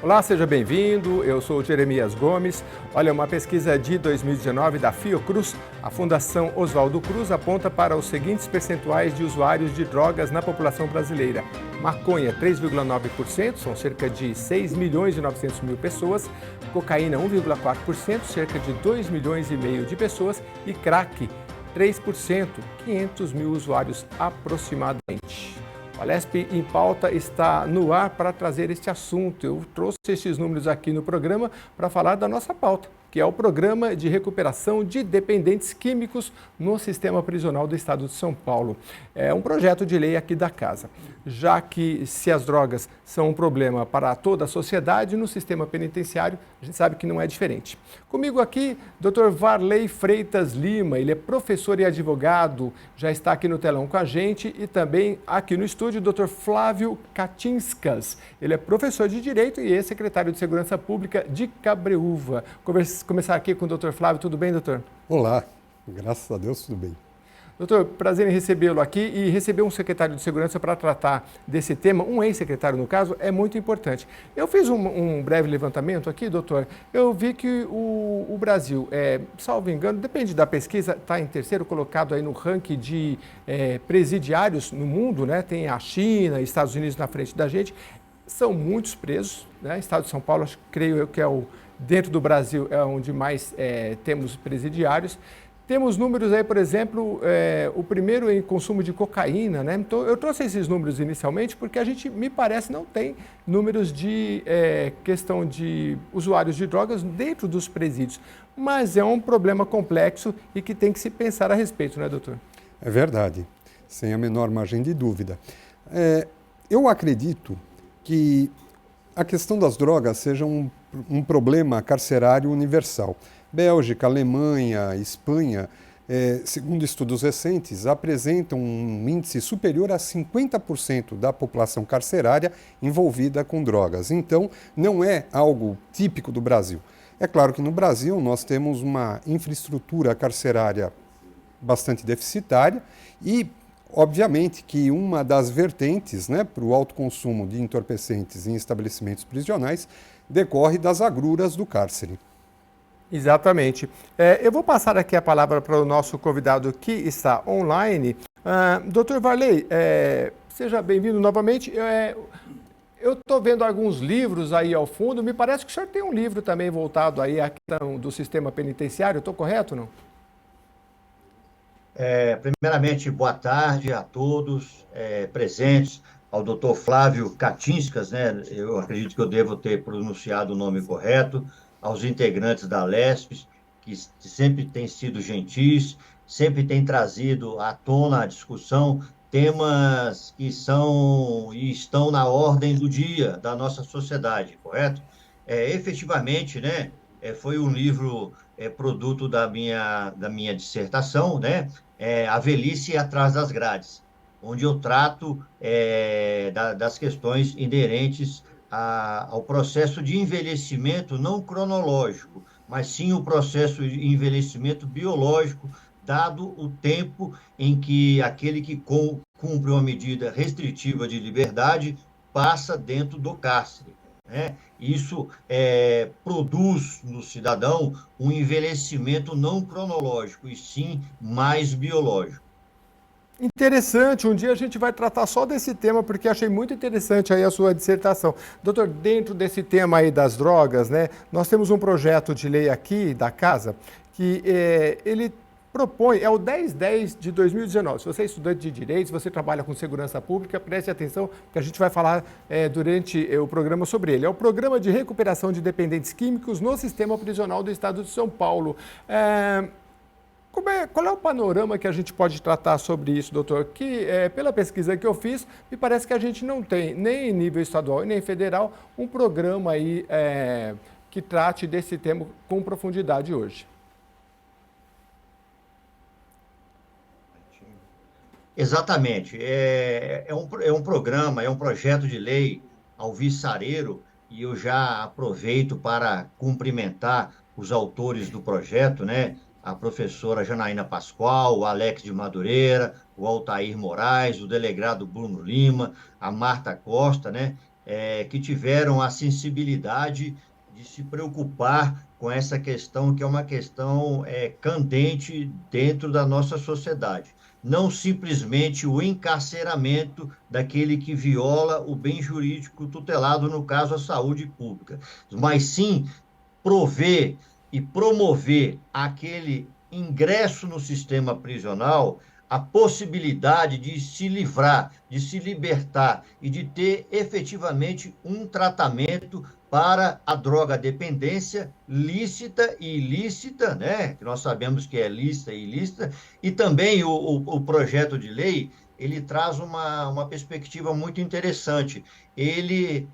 Olá, seja bem-vindo. Eu sou o Jeremias Gomes. Olha, uma pesquisa de 2019 da Fiocruz, a Fundação Oswaldo Cruz, aponta para os seguintes percentuais de usuários de drogas na população brasileira. Maconha, 3,9%, são cerca de 6 milhões e 900 mil pessoas. Cocaína, 1,4%, cerca de 2 milhões e meio de pessoas. E crack, 3%, 500 mil usuários aproximadamente. O Alesp em Pauta está no ar para trazer este assunto. Eu trouxe esses números aqui no programa para falar da nossa pauta, que é o Programa de Recuperação de Dependentes Químicos no Sistema Prisional do Estado de São Paulo. É um projeto de lei aqui da Casa, já que se as drogas são um problema para toda a sociedade, no sistema penitenciário a gente sabe que não é diferente. Comigo aqui, Dr. Varley Freitas Lima, ele é professor e advogado, já está aqui no telão com a gente, e também aqui no estúdio, Dr. Flávio Katinskas, ele é professor de Direito e ex-secretário de Segurança Pública de Cabreúva. Começar aqui com o Dr. Flávio. Tudo bem, doutor? Olá, graças a Deus, tudo bem. Doutor, prazer em recebê-lo aqui, e receber um secretário de Segurança para tratar desse tema, um ex-secretário no caso, é muito importante. Eu fiz um breve levantamento aqui, doutor. Eu vi que o Brasil, salvo engano, depende da pesquisa, está em terceiro colocado aí no ranking de presidiários no mundo, né? Tem a China, Estados Unidos na frente da gente. São muitos presos, né? Estado de São Paulo, creio eu que dentro do Brasil é onde mais temos presidiários. Temos números aí, por exemplo, o primeiro em consumo de cocaína, né? Então, eu trouxe esses números inicialmente porque a gente, me parece, não tem números de questão de usuários de drogas dentro dos presídios. Mas é um problema complexo e que tem que se pensar a respeito, né, doutor? É verdade, sem a menor margem de dúvida. Eu acredito que a questão das drogas seja um problema carcerário universal. Bélgica, Alemanha, Espanha, segundo estudos recentes, apresentam um índice superior a 50% da população carcerária envolvida com drogas. Então, não é algo típico do Brasil. É claro que no Brasil nós temos uma infraestrutura carcerária bastante deficitária e, obviamente, que uma das vertentes, né, para o alto consumo de entorpecentes em estabelecimentos prisionais decorre das agruras do cárcere. Exatamente. Eu vou passar aqui a palavra para o nosso convidado que está online. Dr. Varley, seja bem-vindo novamente. Eu estou vendo alguns livros aí ao fundo. Me parece que o senhor tem um livro também voltado aí à questão do sistema penitenciário. Estou correto, não? Primeiramente, boa tarde a todos presentes, ao Dr. Flávio Katinskas, né? Eu acredito que eu devo ter pronunciado o nome correto, aos integrantes da Alesp, que sempre têm sido gentis, sempre têm trazido à tona a discussão temas que são e estão na ordem do dia da nossa sociedade, correto? Efetivamente, né? Foi um livro produto da minha dissertação, né? A Velhice Atrás das Grades, onde eu trato das questões inerentes ao processo de envelhecimento não cronológico, mas sim o processo de envelhecimento biológico, dado o tempo em que aquele que cumpre uma medida restritiva de liberdade passa dentro do cárcere, né? Isso produz no cidadão um envelhecimento não cronológico, e sim mais biológico. Interessante, um dia a gente vai tratar só desse tema, porque achei muito interessante aí a sua dissertação. Doutor, dentro desse tema aí das drogas, né, nós temos um projeto de lei aqui da Casa, que ele propõe, é o 1010 de 2019. Se você é estudante de Direito, se você trabalha com segurança pública, preste atenção, que a gente vai falar durante o programa sobre ele. É o Programa de Recuperação de Dependentes Químicos no Sistema Prisional do Estado de São Paulo. Qual é o panorama que a gente pode tratar sobre isso, doutor? Que, pela pesquisa que eu fiz, me parece que a gente não tem, nem em nível estadual e nem federal, um programa aí que trate desse tema com profundidade hoje. Exatamente. É um programa, é um projeto de lei alvissareiro, e eu já aproveito para cumprimentar os autores do projeto, né? A professora Janaína Pascoal, o Alex de Madureira, o Altair Moraes, o delegado Bruno Lima, a Marta Costa, né? que tiveram a sensibilidade de se preocupar com essa questão, que é uma questão candente dentro da nossa sociedade. Não simplesmente o encarceramento daquele que viola o bem jurídico tutelado, no caso, a saúde pública, mas sim prover e promover aquele ingresso no sistema prisional, a possibilidade de se livrar, de se libertar e de ter efetivamente um tratamento para a droga-dependência lícita e ilícita, né? Que nós sabemos que é lícita e ilícita, e também o projeto de lei, ele traz uma perspectiva muito interessante. Ele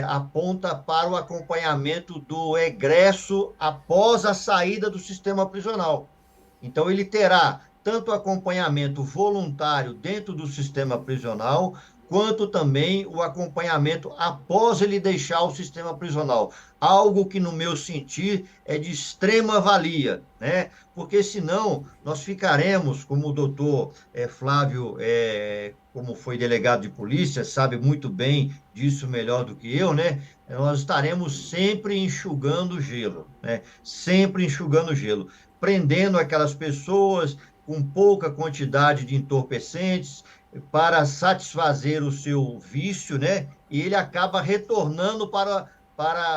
aponta para o acompanhamento do egresso após a saída do sistema prisional. Então, ele terá tanto acompanhamento voluntário dentro do sistema prisional, quanto também o acompanhamento após ele deixar o sistema prisional. Algo que, no meu sentir, é de extrema valia, né? Porque senão nós ficaremos, como o doutor Flávio, como foi delegado de polícia, sabe muito bem disso melhor do que eu, né? Nós estaremos sempre enxugando gelo, né? Sempre enxugando gelo, prendendo aquelas pessoas com pouca quantidade de entorpecentes para satisfazer o seu vício, né? E ele acaba retornando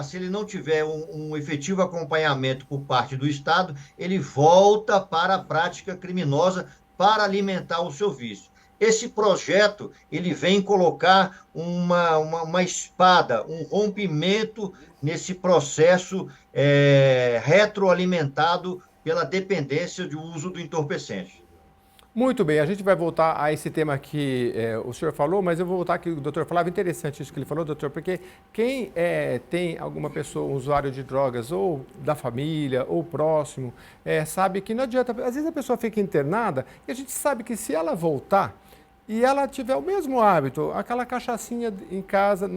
se ele não tiver um efetivo acompanhamento por parte do Estado, ele volta para a prática criminosa para alimentar o seu vício. Esse projeto, ele vem colocar uma espada, um rompimento nesse processo retroalimentado pela dependência de uso do entorpecente. Muito bem, a gente vai voltar a esse tema que o senhor falou, mas eu vou voltar aqui, o doutor Flávio, interessante isso que ele falou, doutor, porque quem tem alguma pessoa, um usuário de drogas, ou da família, ou próximo, sabe que não adianta, às vezes a pessoa fica internada, e a gente sabe que se ela voltar, e ela tiver o mesmo hábito, aquela cachaçinha em casa,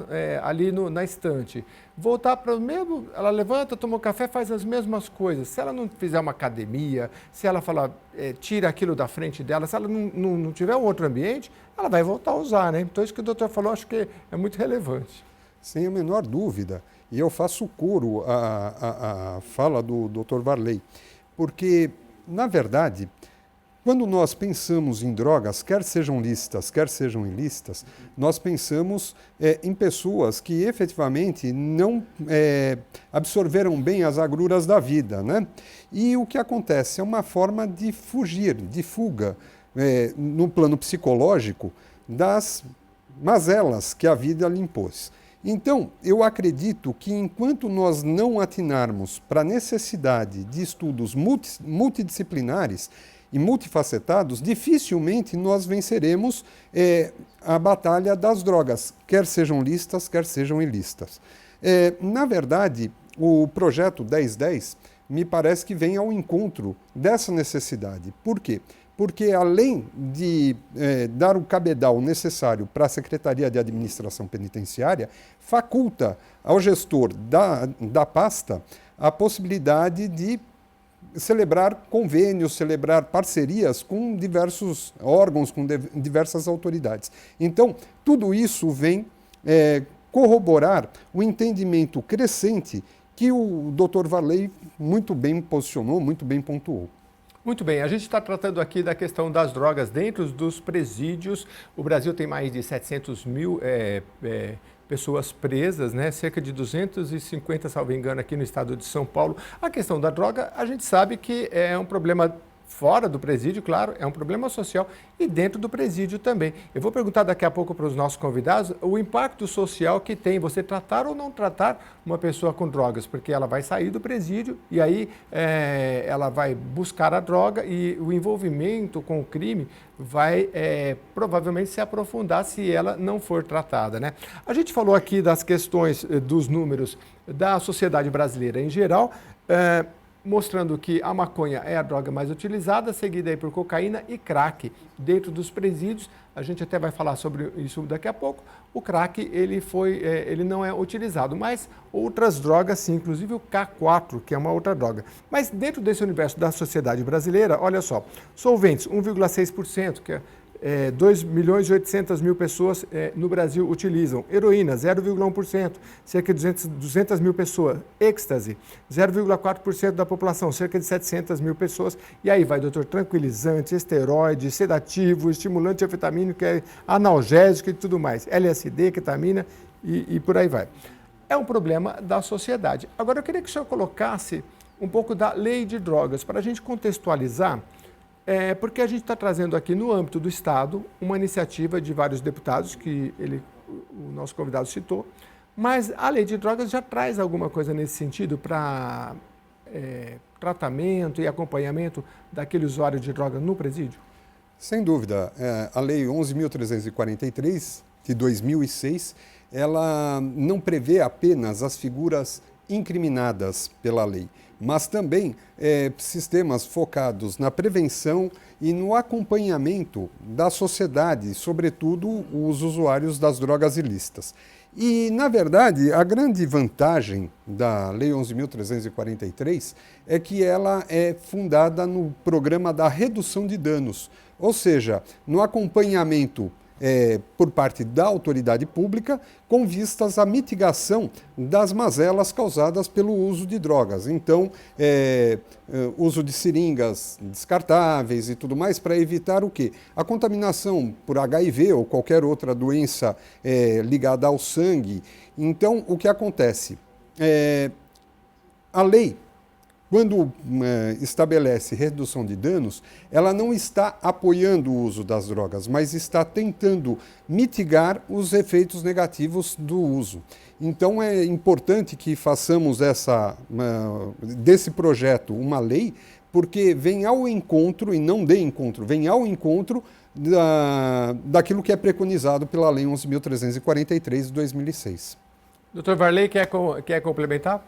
ali na estante, voltar para o mesmo, ela levanta, toma um café, faz as mesmas coisas. Se ela não fizer uma academia, se ela falar, tira aquilo da frente dela, se ela não tiver um outro ambiente, ela vai voltar a usar, né? Então isso que o doutor falou, acho que é muito relevante. Sem a menor dúvida. E eu faço coro à fala do Dr. Varley, porque, na verdade, quando nós pensamos em drogas, quer sejam lícitas, quer sejam ilícitas, nós pensamos em pessoas que efetivamente não absorveram bem as agruras da vida, né? E o que acontece é uma forma de fugir, de fuga, no plano psicológico, das mazelas que a vida lhe impôs. Então, eu acredito que enquanto nós não atinarmos para a necessidade de estudos multidisciplinares, e multifacetados, dificilmente nós venceremos a batalha das drogas, quer sejam lícitas, quer sejam ilícitas. Na verdade, o projeto 1010 me parece que vem ao encontro dessa necessidade. Por quê? Porque além de dar o cabedal necessário para a Secretaria de Administração Penitenciária, faculta ao gestor da pasta a possibilidade de celebrar convênios, celebrar parcerias com diversos órgãos, com diversas autoridades. Então, tudo isso vem corroborar o entendimento crescente que o Dr. Varley muito bem posicionou, muito bem pontuou. Muito bem, a gente está tratando aqui da questão das drogas dentro dos presídios. O Brasil tem mais de 700 mil pessoas presas, né? Cerca de 250, salvo engano, aqui no estado de São Paulo. A questão da droga, a gente sabe que é um problema fora do presídio, claro, é um problema social e dentro do presídio também. Eu vou perguntar daqui a pouco para os nossos convidados o impacto social que tem você tratar ou não tratar uma pessoa com drogas, porque ela vai sair do presídio e aí ela vai buscar a droga e o envolvimento com o crime vai provavelmente se aprofundar se ela não for tratada, né? A gente falou aqui das questões dos números da sociedade brasileira em geral, mostrando que a maconha é a droga mais utilizada, seguida aí por cocaína e crack dentro dos presídios. A gente até vai falar sobre isso daqui a pouco. O crack, ele não é utilizado, mas outras drogas sim, inclusive o K4, que é uma outra droga. Mas dentro desse universo da sociedade brasileira, olha só, solventes, 1,6%, que 2.800.000 pessoas no Brasil utilizam. Heroína, 0,1%, cerca de 200 mil pessoas. Êxtase, 0,4% da população, cerca de 700 mil pessoas. E aí vai, doutor, tranquilizante, esteroide, sedativo, estimulante anfetamínico, analgésico e tudo mais. LSD, ketamina e por aí vai. É um problema da sociedade. Agora, eu queria que o senhor colocasse um pouco da lei de drogas, para a gente contextualizar, porque a gente está trazendo aqui no âmbito do Estado uma iniciativa de vários deputados, que o nosso convidado citou, mas a lei de drogas já traz alguma coisa nesse sentido para tratamento e acompanhamento daquele usuário de droga no presídio? Sem dúvida. A Lei 11.343, de 2006, ela não prevê apenas as figuras incriminadas pela lei, mas também sistemas focados na prevenção e no acompanhamento da sociedade, sobretudo os usuários das drogas ilícitas. E, na verdade, a grande vantagem da Lei 11.343 é que ela é fundada no programa da redução de danos, ou seja, no acompanhamento por parte da autoridade pública com vistas à mitigação das mazelas causadas pelo uso de drogas. Então, uso de seringas descartáveis e tudo mais para evitar o quê? A contaminação por HIV ou qualquer outra doença ligada ao sangue. Então, o que acontece? A lei, quando estabelece redução de danos, ela não está apoiando o uso das drogas, mas está tentando mitigar os efeitos negativos do uso. Então é importante que façamos desse projeto uma lei, porque vem ao encontro, e não de encontro, vem ao encontro daquilo que é preconizado pela Lei 11.343 de 2006. Dr. Varley, quer complementar?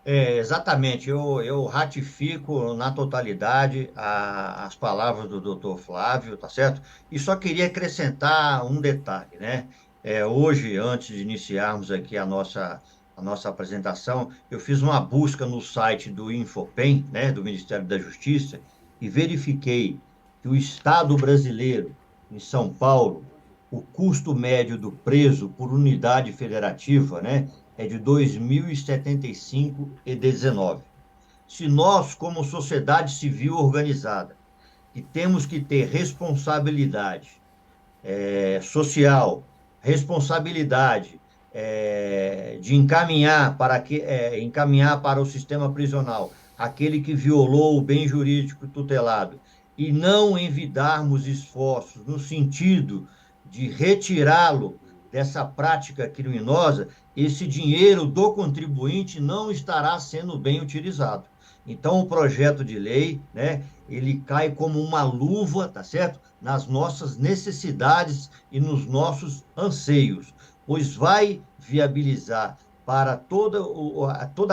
Exatamente, eu ratifico na totalidade as palavras do Dr. Flávio, tá certo? E só queria acrescentar um detalhe, né? Hoje, antes de iniciarmos aqui a nossa apresentação, eu fiz uma busca no site do Infopem, né, do Ministério da Justiça, e verifiquei que o Estado brasileiro, em São Paulo, o custo médio do preso por unidade federativa, né, é de R$ 2.075,19. Se nós, como sociedade civil organizada, que temos que ter responsabilidade social, responsabilidade de encaminhar para o sistema prisional aquele que violou o bem jurídico tutelado e não envidarmos esforços no sentido de retirá-lo dessa prática criminosa, esse dinheiro do contribuinte não estará sendo bem utilizado. Então, o projeto de lei, né, ele cai como uma luva, tá certo? Nas nossas necessidades e nos nossos anseios, pois vai viabilizar para toda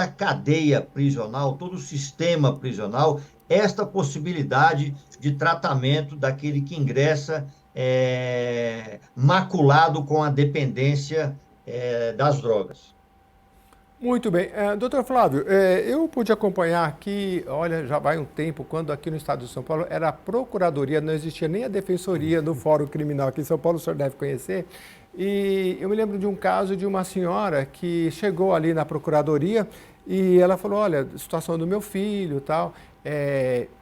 a cadeia prisional, todo o sistema prisional, esta possibilidade de tratamento daquele que ingressa maculado com a dependência das drogas. Muito bem. Doutor Flávio, eu pude acompanhar aqui, olha, já vai um tempo, quando aqui no estado de São Paulo era a Procuradoria, não existia nem a Defensoria no Fórum Criminal aqui em São Paulo, o senhor deve conhecer. E eu me lembro de um caso de uma senhora que chegou ali na Procuradoria e ela falou, olha, situação do meu filho e tal.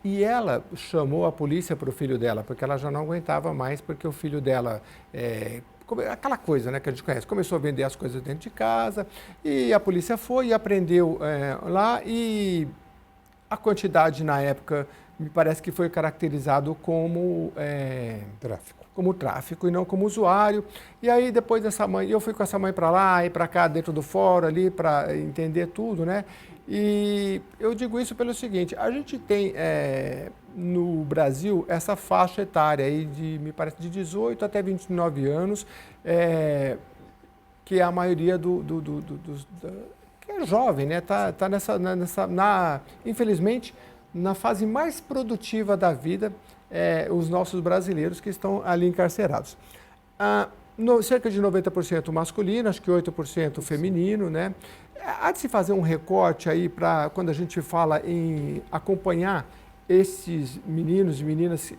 E ela chamou a polícia para o filho dela, porque ela já não aguentava mais, porque o filho dela, aquela coisa, né, que a gente conhece, começou a vender as coisas dentro de casa, e a polícia foi e apreendeu lá, e a quantidade na época me parece que foi caracterizado como tráfico e não como usuário. E aí depois dessa mãe, eu fui com essa mãe para lá e para cá, dentro do fórum ali, para entender tudo, né? E eu digo isso pelo seguinte, a gente tem no Brasil essa faixa etária aí me parece de 18 até 29 anos, que é a maioria que é jovem, né? Tá infelizmente, na fase mais produtiva da vida, os nossos brasileiros que estão ali encarcerados. Cerca de 90% masculino, acho que 8% feminino, né? Há de se fazer um recorte aí para quando a gente fala em acompanhar esses meninos e meninas,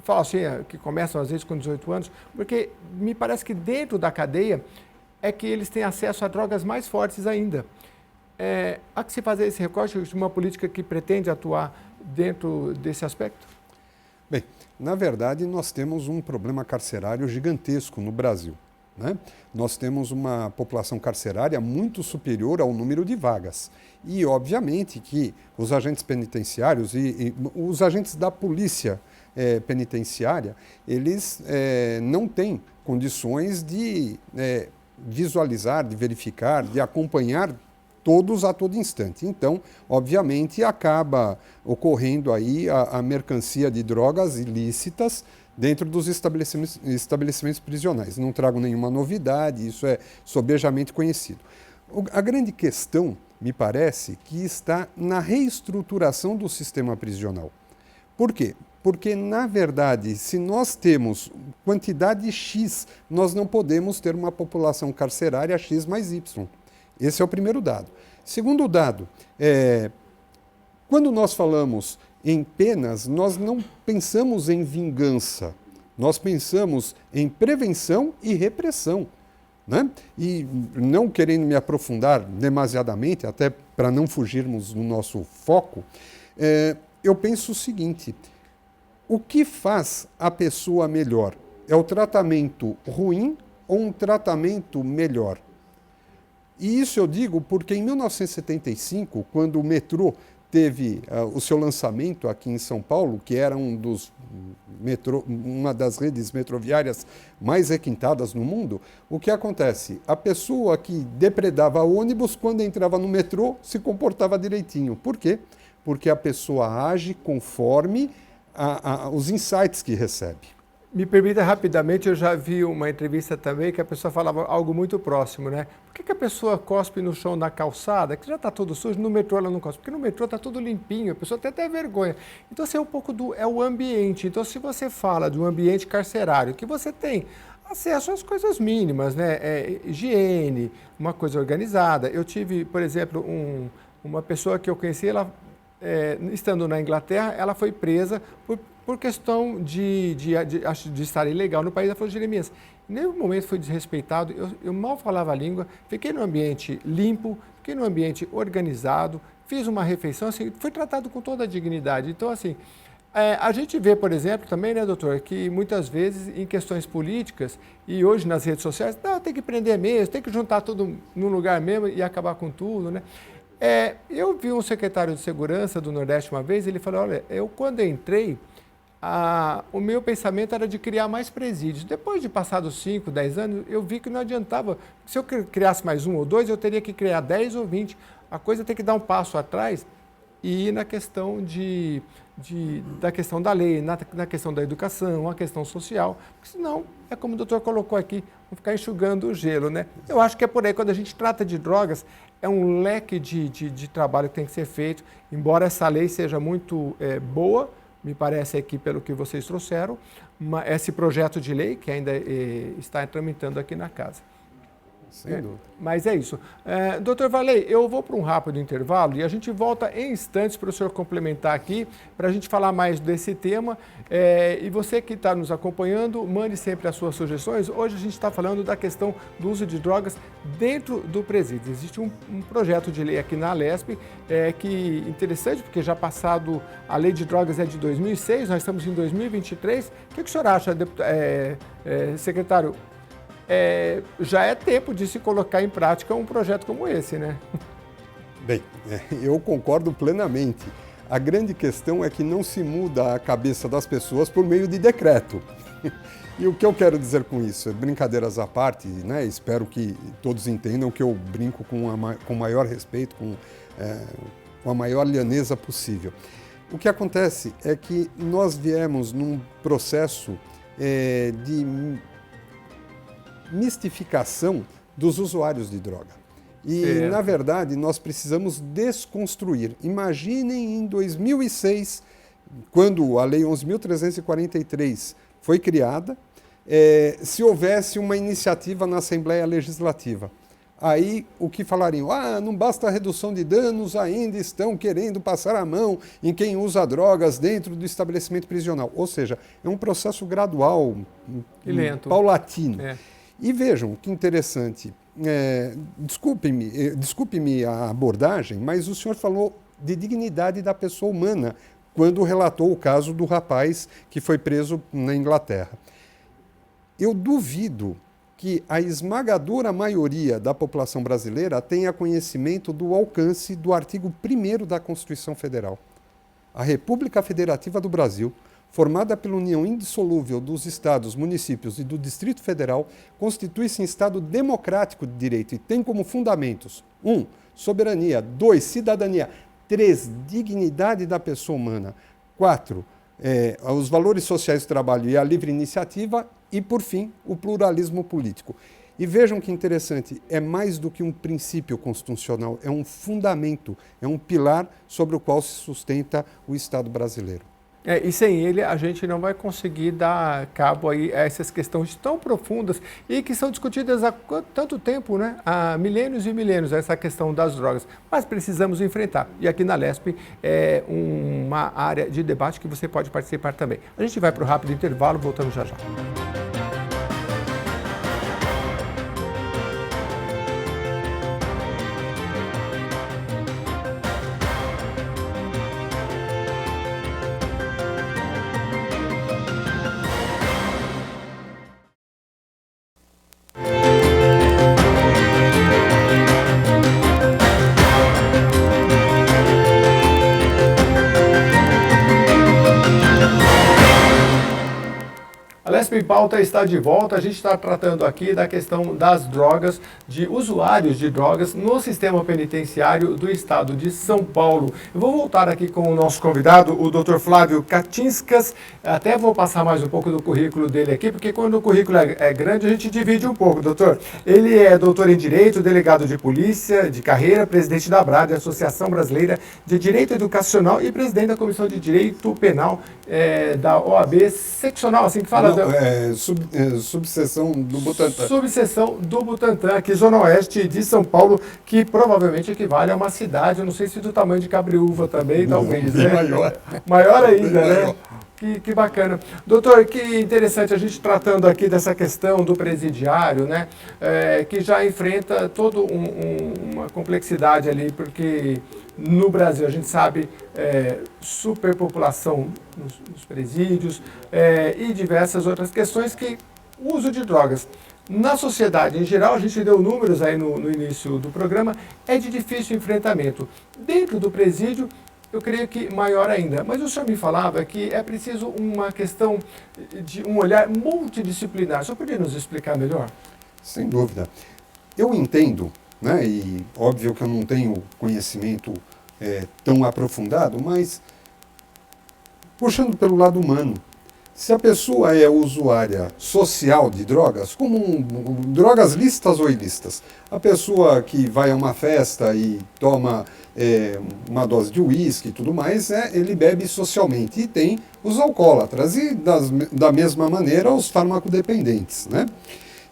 falo assim, que começam às vezes com 18 anos, porque me parece que dentro da cadeia é que eles têm acesso a drogas mais fortes ainda. Há que se fazer esse recorte de uma política que pretende atuar dentro desse aspecto? Bem, na verdade, nós temos um problema carcerário gigantesco no Brasil, né? Nós temos uma população carcerária muito superior ao número de vagas. E, obviamente, que os agentes penitenciários e os agentes da polícia penitenciária, eles não têm condições de visualizar, de verificar, de acompanhar todos a todo instante. Então, obviamente, acaba ocorrendo aí a mercancia de drogas ilícitas dentro dos estabelecimentos prisionais. Não trago nenhuma novidade, isso é sobejamente conhecido. A grande questão, me parece, que está na reestruturação do sistema prisional. Por quê? Porque, na verdade, se nós temos quantidade X, nós não podemos ter uma população carcerária X mais Y. Esse é o primeiro dado. Segundo dado, quando nós falamos em penas, nós não pensamos em vingança, nós pensamos em prevenção e repressão, né? E não querendo me aprofundar demasiadamente, até para não fugirmos do nosso foco, eu penso o seguinte: o que faz a pessoa melhor? É o tratamento ruim ou um tratamento melhor? E isso eu digo porque em 1975, quando o metrô teve o seu lançamento aqui em São Paulo, que era uma das redes metroviárias mais requintadas no mundo, o que acontece? A pessoa que depredava ônibus, quando entrava no metrô, se comportava direitinho. Por quê? Porque a pessoa age conforme os insights que recebe. Me permita rapidamente, eu já vi uma entrevista também que a pessoa falava algo muito próximo, né? Por que a pessoa cospe no chão da calçada, que já está tudo sujo, no metrô ela não cospe? Porque no metrô está tudo limpinho, a pessoa tem até vergonha. Então, assim, é um pouco o ambiente. Então, se você fala de um ambiente carcerário, que você tem acesso às coisas mínimas, né? Higiene, uma coisa organizada. Eu tive, por exemplo, uma pessoa que eu conheci, ela, estando na Inglaterra, ela foi presa por questão de estar ilegal no país. Ela falou: Jeremias, em nenhum momento foi desrespeitado, eu mal falava a língua, fiquei num ambiente limpo, fiquei num ambiente organizado, fiz uma refeição, assim, fui tratado com toda a dignidade. Então, assim, a gente vê, por exemplo, também, né, doutor, que muitas vezes em questões políticas e hoje nas redes sociais, não, tem que prender mesmo, tem que juntar tudo num lugar mesmo e acabar com tudo, né? Eu vi um secretário de segurança do Nordeste uma vez, ele falou: olha, eu quando entrei, o meu pensamento era de criar mais presídios. Depois de passados 5, 10 anos, eu vi que não adiantava. Se eu criasse mais 1 ou 2, eu teria que criar 10 ou 20. A coisa tem que dar um passo atrás e ir na questão da questão da lei, na questão da educação, a questão social. Porque senão, é como o doutor colocou aqui, vão ficar enxugando o gelo, né? Eu acho que é por aí. Quando a gente trata de drogas, é um leque de trabalho que tem que ser feito. Embora essa lei seja muito boa, me parece aqui, pelo que vocês trouxeram, esse projeto de lei que ainda está tramitando aqui na casa. Sem dúvida. Mas é isso. Doutor Varley, eu vou para um rápido intervalo e a gente volta em instantes para o senhor complementar aqui, para a gente falar mais desse tema. E você que está nos acompanhando, mande sempre as suas sugestões. Hoje a gente está falando da questão do uso de drogas dentro do presídio. Existe um projeto de lei aqui na Alesp, que interessante, porque já passado, a lei de drogas é de 2006, nós estamos em 2023. O que o senhor acha, secretário? Já é tempo de se colocar em prática um projeto como esse, né? Bem, eu concordo plenamente. A grande questão é que não se muda a cabeça das pessoas por meio de decreto. E o que eu quero dizer com isso? Brincadeiras à parte, né? Espero que todos entendam que eu brinco com o maior respeito, com a maior lhaneza possível. O que acontece é que nós viemos num processo de mistificação dos usuários de droga. E, na verdade, nós precisamos desconstruir. Imaginem em 2006, quando a Lei 11.343 foi criada, se houvesse uma iniciativa na Assembleia Legislativa. Aí o que falariam? Ah, não basta a redução de danos, ainda estão querendo passar a mão em quem usa drogas dentro do estabelecimento prisional. Ou seja, é um processo gradual, E lento. paulatino. É. E vejam que interessante. Desculpe-me a abordagem, mas o senhor falou de dignidade da pessoa humana quando relatou o caso do rapaz que foi preso na Inglaterra. Eu duvido que a esmagadora maioria da população brasileira tenha conhecimento do alcance do artigo 1º da Constituição Federal. A República Federativa do Brasil, formada pela união indissolúvel dos estados, municípios e do Distrito Federal, constitui-se em Estado democrático de direito e tem como fundamentos 1. Soberania, 2. Cidadania, 3. Dignidade da pessoa humana, 4. Os valores sociais do trabalho e a livre iniciativa e, por fim, o pluralismo político. E vejam que interessante, é mais do que um princípio constitucional, é um fundamento, é um pilar sobre o qual se sustenta o Estado brasileiro. E sem ele a gente não vai conseguir dar cabo aí a essas questões tão profundas e que são discutidas há tanto tempo, né? Há milênios e milênios, essa questão das drogas. Mas precisamos enfrentar. E aqui na LESP é uma área de debate que você pode participar também. A gente vai para o rápido intervalo, voltamos já já. A LESP em Pauta está de volta. A gente está tratando aqui da questão das drogas, de usuários de drogas no sistema penitenciário do estado de São Paulo. Eu vou voltar aqui com o nosso convidado, o Dr. Flávio Katinskas. Até vou passar mais um pouco do currículo dele aqui, porque quando o currículo é grande, a gente divide um pouco, doutor. Ele é doutor em Direito, delegado de Polícia de carreira, presidente da ABRAD, Associação Brasileira de Direito Educacional, e presidente da Comissão de Direito Penal da OAB seccional, assim que fala. Subseção do Butantã. Subseção do Butantã, aqui Zona Oeste de São Paulo, que provavelmente equivale a uma cidade, eu não sei se do tamanho de Cabriúva também, talvez, né? Maior. Maior ainda, Maior. né? Que bacana. Doutor, que interessante a gente tratando aqui dessa questão do presidiário, né? Que já enfrenta toda uma complexidade ali, porque no Brasil a gente sabe superpopulação nos presídios e diversas outras questões que o uso de drogas. Na sociedade em geral, a gente deu números aí no início do programa, é de difícil enfrentamento. Dentro do presídio, eu creio que maior ainda. Mas o senhor me falava que é preciso uma questão de um olhar multidisciplinar. O senhor poderia nos explicar melhor? Sem dúvida. Eu entendo, né, e óbvio que eu não tenho conhecimento tão aprofundado, mas puxando pelo lado humano, se a pessoa é usuária social de drogas, como drogas lícitas ou ilícitas, a pessoa que vai a uma festa e toma uma dose de uísque e tudo mais, ele bebe socialmente. E tem os alcoólatras e, da mesma maneira, os farmacodependentes, né?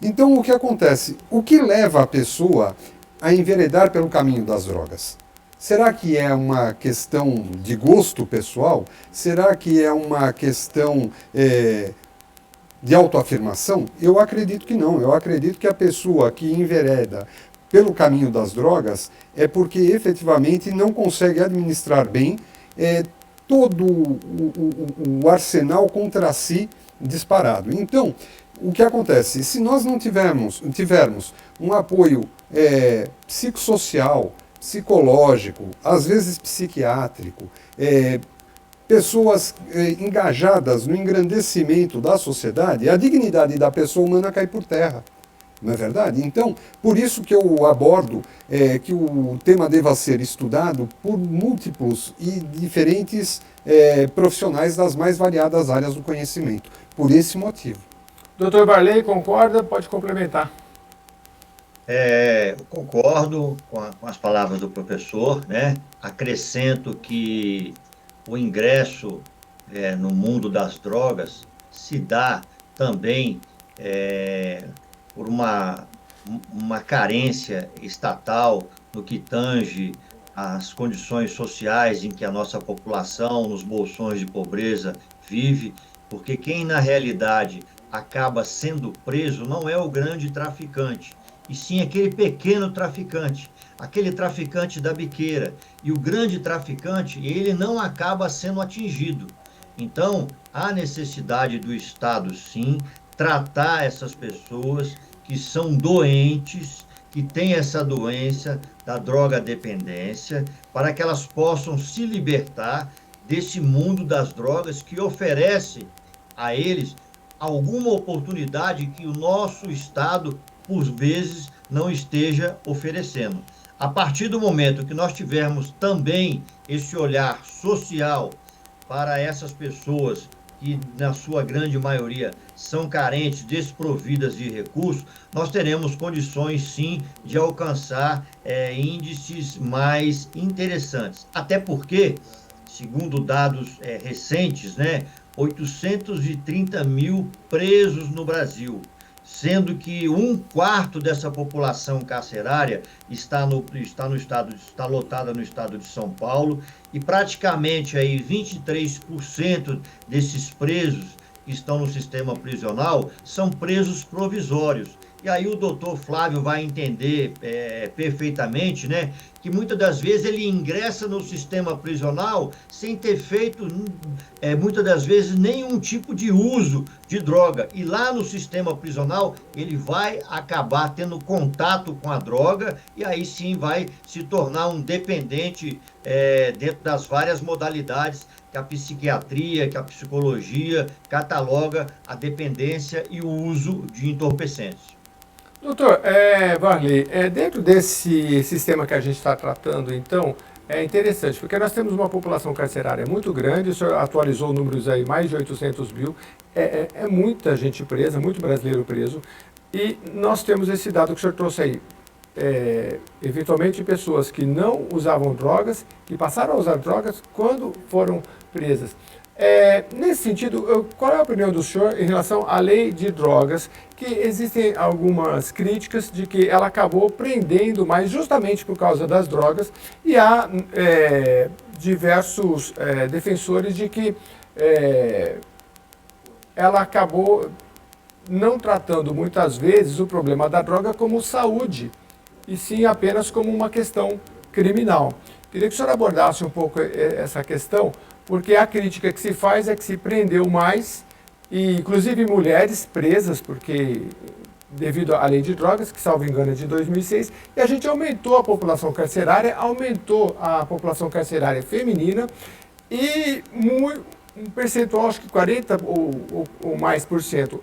Então, o que acontece? O que leva a pessoa a enveredar pelo caminho das drogas? Será que é uma questão de gosto pessoal? Será que é uma questão de autoafirmação? Eu acredito que não. Eu acredito que a pessoa que envereda pelo caminho das drogas é porque efetivamente não consegue administrar bem todo o arsenal contra si disparado. Então, o que acontece? Se nós não tivermos um apoio psicossocial, psicológico, às vezes psiquiátrico, pessoas engajadas no engrandecimento da sociedade, a dignidade da pessoa humana cai por terra. Não é verdade? Então, por isso que eu abordo que o tema deva ser estudado por múltiplos e diferentes profissionais das mais variadas áreas do conhecimento. Por esse motivo. Doutor Varley, concorda? Pode complementar. Concordo com as palavras do professor, né? Acrescento que o ingresso no mundo das drogas se dá também por uma uma carência estatal no que tange às condições sociais em que a nossa população, nos bolsões de pobreza, vive, porque quem, na realidade, acaba sendo preso não é o grande traficante, e sim aquele pequeno traficante, aquele traficante da biqueira. E o grande traficante, ele não acaba sendo atingido. Então, há necessidade do Estado, sim, tratar essas pessoas que são doentes, que têm essa doença da droga dependência, para que elas possam se libertar desse mundo das drogas que oferece a eles alguma oportunidade que o nosso Estado, por vezes, não esteja oferecendo. A partir do momento que nós tivermos também esse olhar social para essas pessoas que, na sua grande maioria, são carentes, desprovidas de recursos, nós teremos condições, sim, de alcançar índices mais interessantes. Até porque, segundo dados recentes, né, 830 mil presos no Brasil, sendo que um quarto dessa população carcerária está lotada no estado de São Paulo, e praticamente aí 23% desses presos que estão no sistema prisional são presos provisórios. E aí o doutor Flávio vai entender perfeitamente, né, que muitas das vezes ele ingressa no sistema prisional sem ter feito, muitas das vezes, nenhum tipo de uso de droga. E lá no sistema prisional ele vai acabar tendo contato com a droga e aí sim vai se tornar um dependente dentro das várias modalidades que a psiquiatria, que a psicologia cataloga a dependência e o uso de entorpecentes. Doutor, Varley, dentro desse sistema que a gente está tratando, então, é interessante, porque nós temos uma população carcerária muito grande, o senhor atualizou números aí, mais de 800 mil, é muita gente presa, muito brasileiro preso, e nós temos esse dado que o senhor trouxe aí, eventualmente pessoas que não usavam drogas, que passaram a usar drogas quando foram presas. Nesse sentido, qual é a opinião do senhor em relação à lei de drogas, que existem algumas críticas de que ela acabou prendendo mais justamente por causa das drogas, e há diversos defensores de que ela acabou não tratando muitas vezes o problema da droga como saúde, e sim apenas como uma questão criminal. Queria que o senhor abordasse um pouco essa questão, porque a crítica que se faz é que se prendeu mais, e inclusive mulheres presas, porque devido à lei de drogas, que salvo engano é de 2006, e a gente aumentou a população carcerária, feminina, e um percentual, acho que 40 ou mais por cento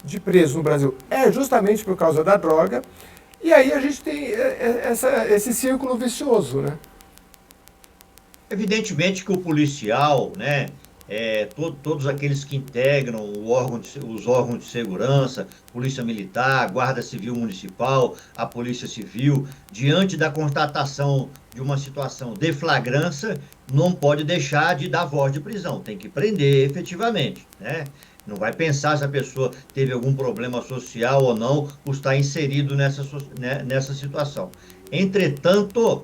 de presos no Brasil justamente por causa da droga, e aí a gente tem esse círculo vicioso, né? Evidentemente que o policial, né, todos aqueles que integram os órgãos de segurança, Polícia Militar, Guarda Civil Municipal, a Polícia Civil, diante da constatação de uma situação de flagrância, não pode deixar de dar voz de prisão, tem que prender efetivamente, né? Não vai pensar se a pessoa teve algum problema social ou não, por estar inserido nessa situação. Entretanto,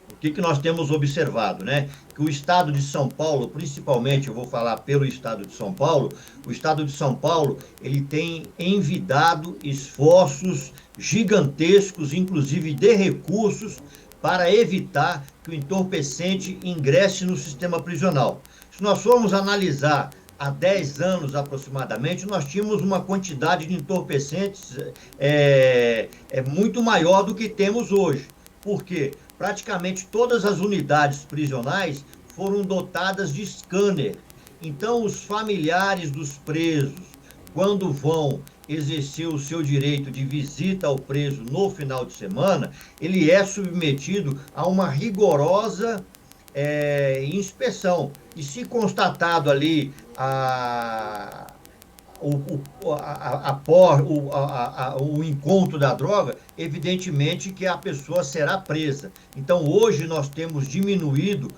o que nós temos observado, né? Que o estado de São Paulo, principalmente, eu vou falar pelo estado de São Paulo, o estado de São Paulo, ele tem envidado esforços gigantescos, inclusive de recursos, para evitar que o entorpecente ingresse no sistema prisional. Se nós formos analisar há 10 anos aproximadamente, nós tínhamos uma quantidade de entorpecentes muito maior do que temos hoje. Por quê? Praticamente todas as unidades prisionais foram dotadas de scanner. Então, os familiares dos presos, quando vão exercer o seu direito de visita ao preso no final de semana, ele é submetido a uma rigorosa inspeção. E se constatado ali o encontro da droga, evidentemente que a pessoa será presa. Então, hoje nós temos diminuído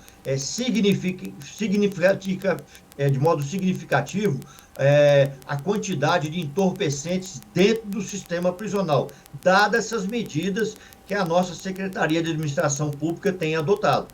de modo significativo a quantidade de entorpecentes dentro do sistema prisional, dadas essas medidas que a nossa Secretaria de Administração Pública tem adotado.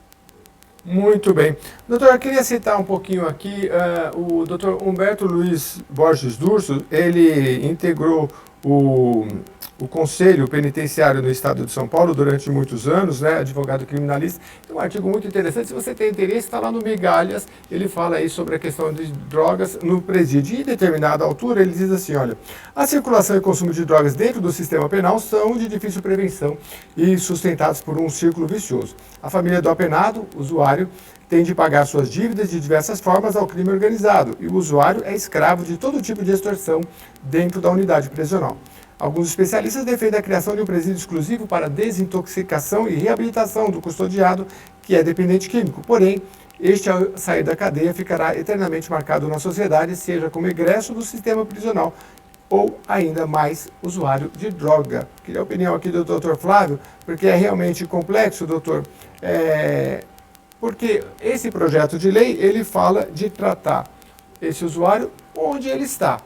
Muito bem. Doutor, eu queria citar um pouquinho aqui, o doutor Humberto Luiz Borges Durso, ele integrou o Conselho Penitenciário no Estado de São Paulo durante muitos anos, né, advogado criminalista. Tem um artigo muito interessante, se você tem interesse, está lá no Migalhas, ele fala aí sobre a questão de drogas no presídio. E em determinada altura, ele diz assim, olha, a circulação e consumo de drogas dentro do sistema penal são de difícil prevenção e sustentados por um círculo vicioso. A família do apenado, usuário, tem de pagar suas dívidas de diversas formas ao crime organizado e o usuário é escravo de todo tipo de extorsão dentro da unidade prisional. Alguns especialistas defendem a criação de um presídio exclusivo para desintoxicação e reabilitação do custodiado, que é dependente químico. Porém, este, ao sair da cadeia, ficará eternamente marcado na sociedade, seja como egresso do sistema prisional ou ainda mais usuário de droga. Queria a opinião aqui do Dr. Flávio, porque é realmente complexo, doutor. Porque esse projeto de lei, ele fala de tratar esse usuário onde ele está.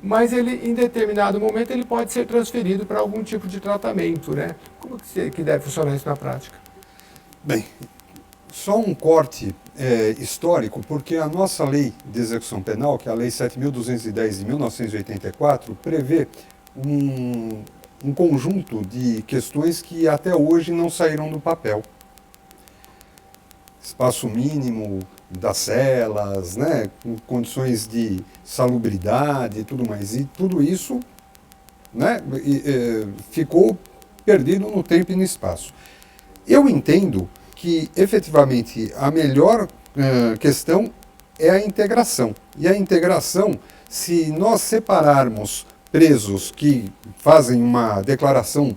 Mas ele, em determinado momento, ele pode ser transferido para algum tipo de tratamento, né? Como que deve funcionar isso na prática? Bem, só um corte histórico, porque a nossa lei de execução penal, que é a Lei 7.210 de 1984, prevê um conjunto de questões que até hoje não saíram do papel. Espaço mínimo das celas, né, com condições de salubridade e tudo mais. E tudo isso, né, ficou perdido no tempo e no espaço. Eu entendo que, efetivamente, a melhor questão é a integração. E a integração, se nós separarmos presos que fazem uma declaração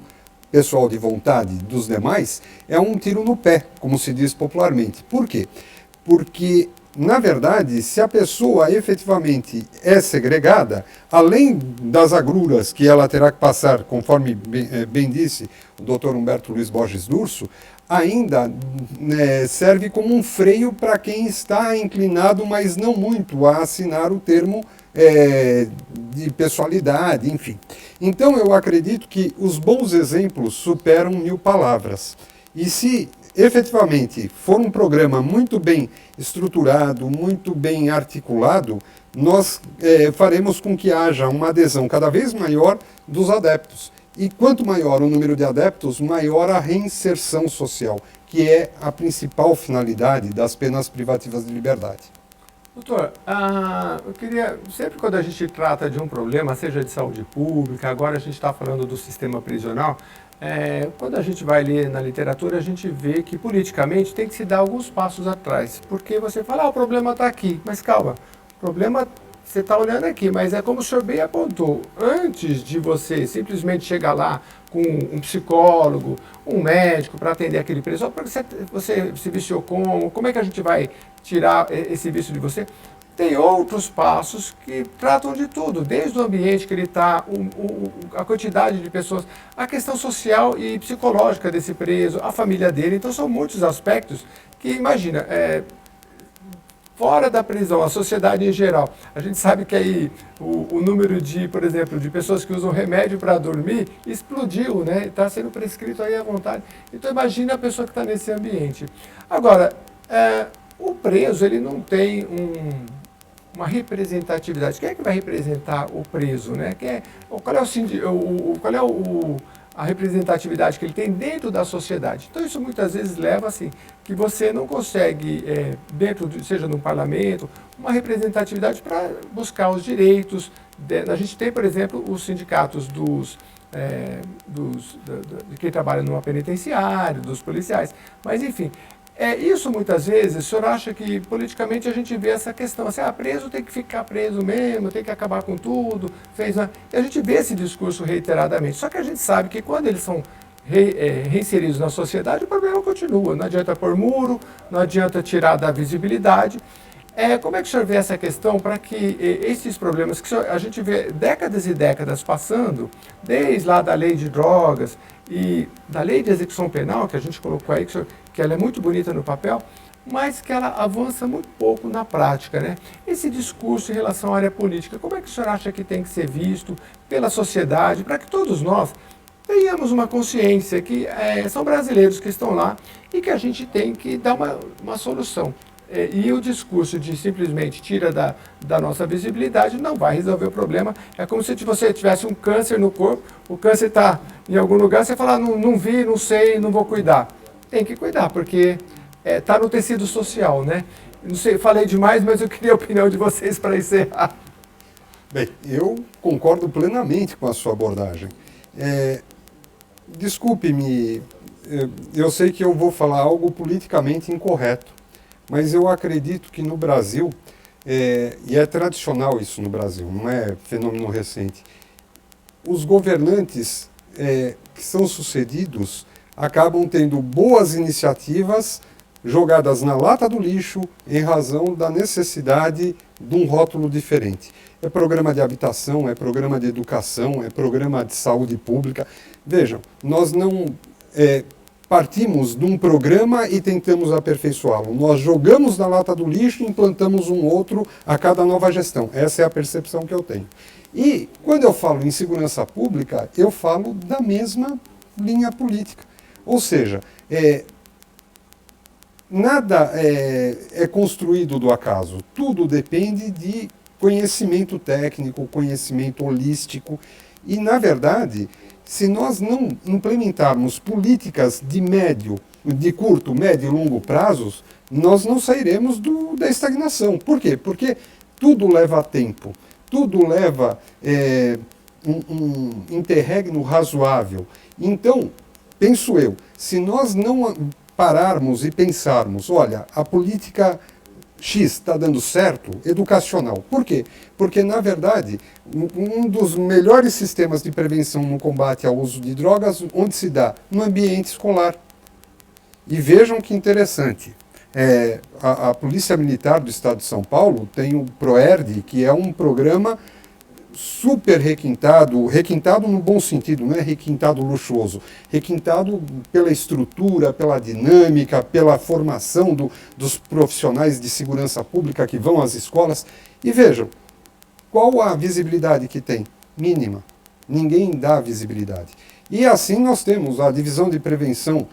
pessoal de vontade dos demais, é um tiro no pé, como se diz popularmente. Por quê? Porque, na verdade, se a pessoa efetivamente é segregada, além das agruras que ela terá que passar, conforme bem disse o Dr. Humberto Luiz Borges Durso, ainda serve como um freio para quem está inclinado, mas não muito, a assinar o termo de pessoalidade, enfim. Então eu acredito que os bons exemplos superam 1000 palavras. E se efetivamente for um programa muito bem estruturado, muito bem articulado, nós faremos com que haja uma adesão cada vez maior dos adeptos. E quanto maior o número de adeptos, maior a reinserção social, que é a principal finalidade das penas privativas de liberdade. Doutor, eu queria, sempre quando a gente trata de um problema, seja de saúde pública, agora a gente está falando do sistema prisional, quando a gente vai ler na literatura, a gente vê que politicamente tem que se dar alguns passos atrás, porque você fala, o problema está aqui, mas calma, o problema você está olhando aqui, mas é como o senhor bem apontou, antes de você simplesmente chegar lá com um psicólogo, um médico para atender aquele preso, porque você se viciou como é que a gente vai tirar esse vício de você? Tem outros passos que tratam de tudo, desde o ambiente que ele está, a quantidade de pessoas, a questão social e psicológica desse preso, a família dele. Então são muitos aspectos que, imagina, fora da prisão, a sociedade em geral, a gente sabe que aí o número de, por exemplo, de pessoas que usam remédio para dormir explodiu, né? Está sendo prescrito aí à vontade. Então imagina a pessoa que está nesse ambiente. Agora, o preso, ele não tem uma representatividade. Quem é que vai representar o preso, né? Qual é a representatividade que ele tem dentro da sociedade? Então isso muitas vezes leva assim, que você não consegue, seja no parlamento, uma representatividade para buscar os direitos. A gente tem, por exemplo, os sindicatos de quem trabalha numa penitenciária, dos policiais, mas enfim. Isso muitas vezes, o senhor acha que politicamente a gente vê essa questão, assim, preso tem que ficar preso mesmo, tem que acabar com tudo, e a gente vê esse discurso reiteradamente, só que a gente sabe que quando eles são reinseridos na sociedade, o problema continua, não adianta pôr muro, não adianta tirar da visibilidade. Como é que o senhor vê essa questão para que esses problemas que a gente vê décadas e décadas passando, desde lá da lei de drogas e da lei de execução penal, que a gente colocou aí, que ela é muito bonita no papel, mas que ela avança muito pouco na prática, né? Esse discurso em relação à área política, como é que o senhor acha que tem que ser visto pela sociedade, para que todos nós tenhamos uma consciência que são brasileiros que estão lá e que a gente tem que dar uma solução. E o discurso de simplesmente tira da nossa visibilidade não vai resolver o problema. É como se você tivesse um câncer no corpo, o câncer está em algum lugar, você fala, não vi, não sei, não vou cuidar. Tem que cuidar, porque está no tecido social, né? Não sei, falei demais, mas eu queria a opinião de vocês para encerrar. Bem, eu concordo plenamente com a sua abordagem. Desculpe-me, eu sei que eu vou falar algo politicamente incorreto, mas eu acredito que no Brasil, e é tradicional isso no Brasil, não é fenômeno recente, os governantes que são sucedidos acabam tendo boas iniciativas jogadas na lata do lixo em razão da necessidade de um rótulo diferente. É programa de habitação, é programa de educação, é programa de saúde pública. Vejam, nós não partimos de um programa e tentamos aperfeiçoá-lo. Nós jogamos na lata do lixo e implantamos um outro a cada nova gestão. Essa é a percepção que eu tenho. E quando eu falo em segurança pública, eu falo da mesma linha política. Ou seja, nada é construído do acaso. Tudo depende de conhecimento técnico, conhecimento holístico. E, na verdade, se nós não implementarmos políticas de curto, médio e longo prazos, nós não sairemos da estagnação. Por quê? Porque tudo leva tempo, tudo leva um interregno razoável. Então, penso eu, se nós não pararmos e pensarmos, olha, a política X está dando certo, educacional. Por quê? Porque, na verdade, um dos melhores sistemas de prevenção no combate ao uso de drogas, onde se dá? No ambiente escolar. E vejam que interessante, a Polícia Militar do Estado de São Paulo tem o PROERD, que é um programa super requintado no bom sentido, não é requintado luxuoso, requintado pela estrutura, pela dinâmica, pela formação dos profissionais de segurança pública que vão às escolas. E vejam, qual a visibilidade que tem? Mínima. Ninguém dá visibilidade. E assim nós temos a divisão de prevenção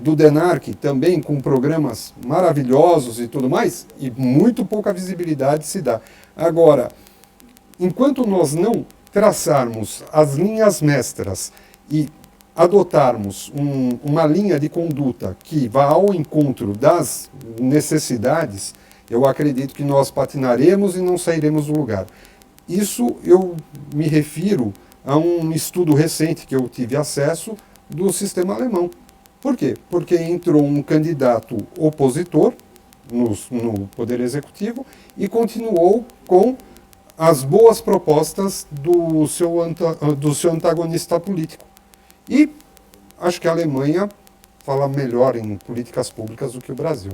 do DENARC, também com programas maravilhosos e tudo mais, e muito pouca visibilidade se dá. Agora, enquanto nós não traçarmos as linhas mestras e adotarmos uma linha de conduta que vá ao encontro das necessidades, eu acredito que nós patinaremos e não sairemos do lugar. Isso eu me refiro a um estudo recente que eu tive acesso do sistema alemão. Por quê? Porque entrou um candidato opositor no Poder Executivo e continuou com as boas propostas do seu antagonista político. E acho que a Alemanha fala melhor em políticas públicas do que o Brasil.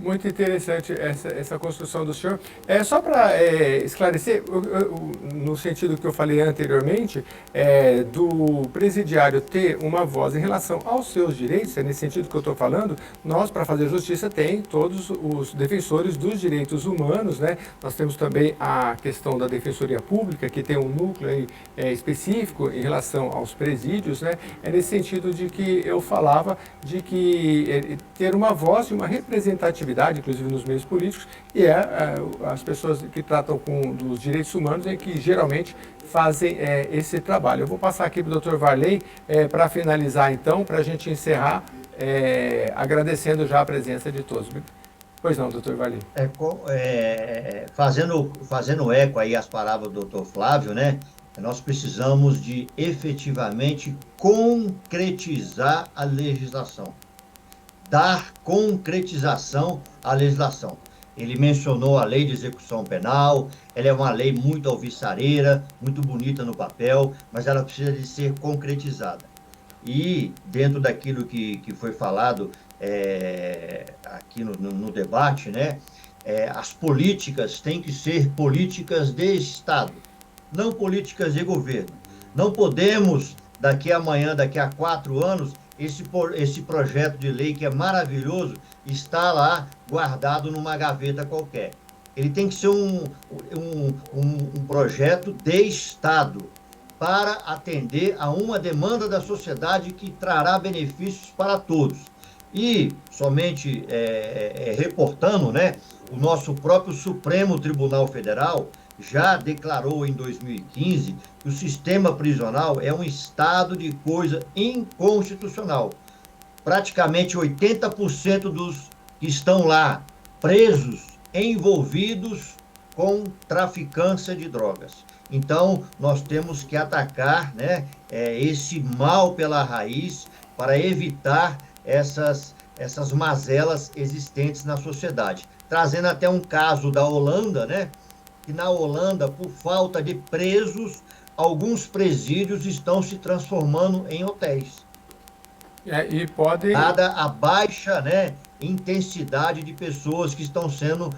Muito interessante essa construção do senhor. Só para esclarecer, no sentido que eu falei anteriormente, do presidiário ter uma voz em relação aos seus direitos, é nesse sentido que eu estou falando, nós, para fazer justiça, tem todos os defensores dos direitos humanos, né? Nós temos também a questão da Defensoria Pública, que tem um núcleo aí, específico em relação aos presídios, né? É nesse sentido de que eu falava de que ter uma voz e uma representatividade, inclusive nos meios políticos, e as pessoas que tratam dos direitos humanos que geralmente fazem esse trabalho. Eu vou passar aqui para o Dr. Varley para finalizar, então, para a gente encerrar, agradecendo já a presença de todos. Pois não, Dr. Varley. Fazendo eco aí às palavras do Dr. Flávio, né? Nós precisamos de efetivamente concretizar a legislação. Dar concretização à legislação. Ele mencionou a lei de execução penal, ela é uma lei muito alvissareira, muito bonita no papel, mas ela precisa de ser concretizada. E dentro daquilo que foi falado aqui no debate, né, as políticas têm que ser políticas de Estado, não políticas de governo. Não podemos, daqui a 4 anos, esse projeto de lei, que é maravilhoso, está lá guardado numa gaveta qualquer. Ele tem que ser um projeto de Estado para atender a uma demanda da sociedade que trará benefícios para todos. E, somente reportando, né, o nosso próprio Supremo Tribunal Federal já declarou em 2015 que o sistema prisional é um estado de coisa inconstitucional. Praticamente 80% dos que estão lá presos, envolvidos com traficância de drogas. Então, nós temos que atacar, né, esse mal pela raiz para evitar essas mazelas existentes na sociedade. Trazendo até um caso da Holanda, né, que na Holanda, por falta de presos, alguns presídios estão se transformando em hotéis. E pode... Dada a baixa, né, intensidade de pessoas que estão sendo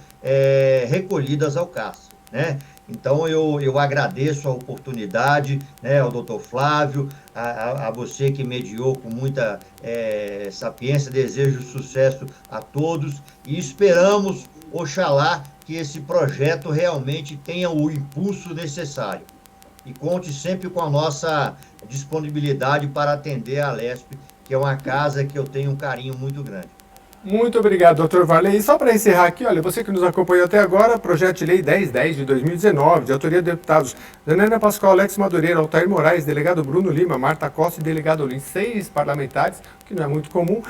recolhidas ao cárcere, né? Então, eu agradeço a oportunidade, né, ao doutor Flávio, a você que mediou com muita sapiência, desejo sucesso a todos e esperamos, oxalá, que esse projeto realmente tenha o impulso necessário. E conte sempre com a nossa disponibilidade para atender a Alesp, que é uma casa que eu tenho um carinho muito grande. Muito obrigado, doutor Varley. E só para encerrar aqui, olha, você que nos acompanhou até agora, projeto de lei 1010 de 2019, de autoria de deputados Janaína Pascoal, Alex Madureira, Altair Moraes, delegado Bruno Lima, Marta Costa e delegado Olim, 6 parlamentares, que não é muito comum,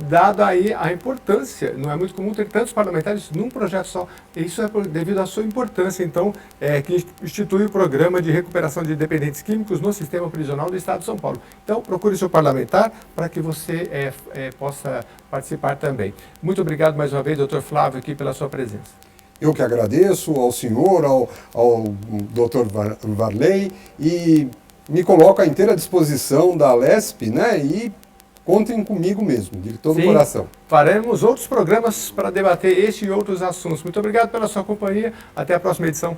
dado aí a importância, não é muito comum ter tantos parlamentares num projeto só. Isso é devido à sua importância, então, que institui o programa de recuperação de dependentes químicos no sistema prisional do Estado de São Paulo. Então, procure seu parlamentar para que você possa participar também. Muito obrigado mais uma vez, doutor Flávio, aqui pela sua presença. Eu que agradeço ao senhor, ao doutor Varley, e me coloco à inteira disposição da Alesp, né? E contem comigo mesmo, de todo o coração. Faremos outros programas para debater este e outros assuntos. Muito obrigado pela sua companhia. Até a próxima edição.